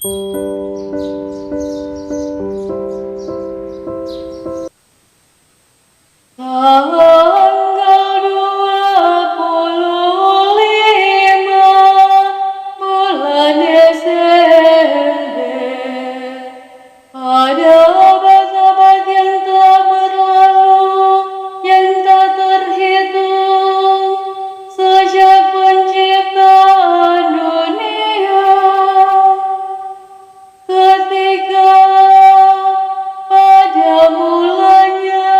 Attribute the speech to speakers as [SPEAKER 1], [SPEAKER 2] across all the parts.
[SPEAKER 1] Tanggal 25 bulan Desember, ada abad-abad yang telah berlalu, yang tak terhitung sejak penciptaan dunia. Ketika pada mulanya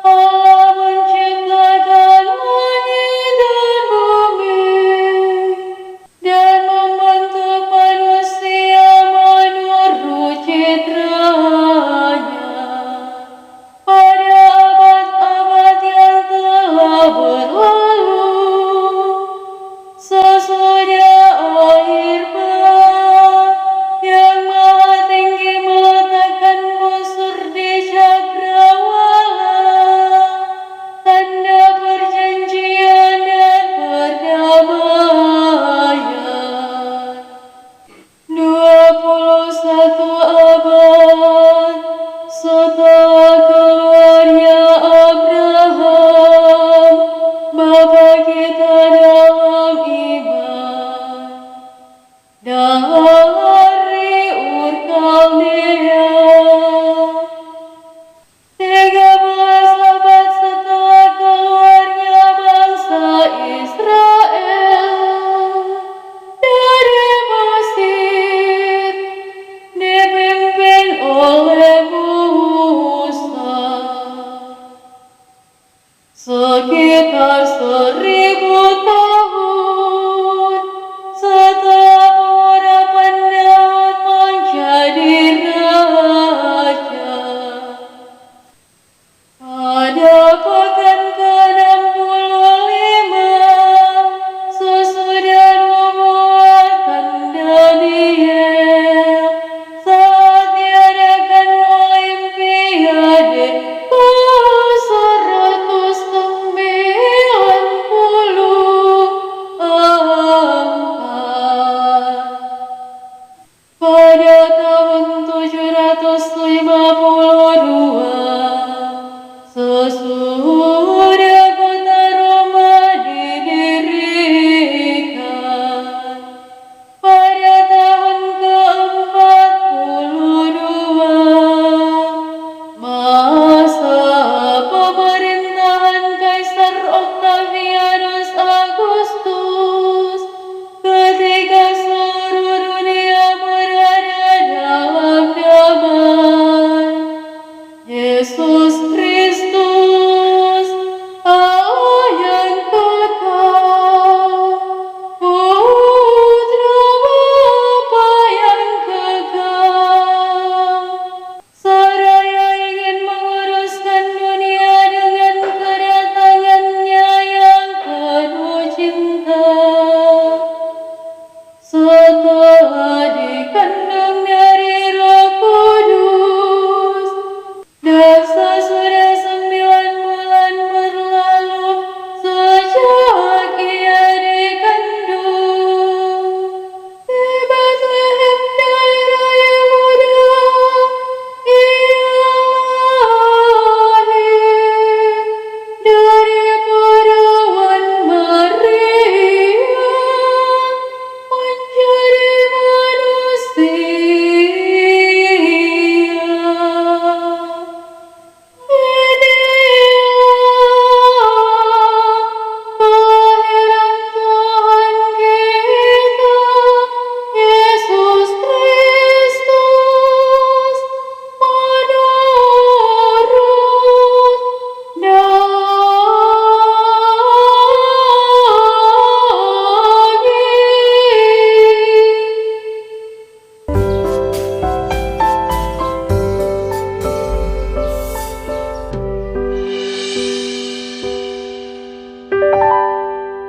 [SPEAKER 1] Allah menciptakan langit dan bumi dan membentuk manusia menurut citranya. Pada abad-abad yang telah berlalu, sesudah akhir bah yang maha tinggi meletakkan busur di cakrawala, tanda perjanjian dan perdamaian. 21 abad setelah keluarnya Abraham, bapa kita dalam iman, dan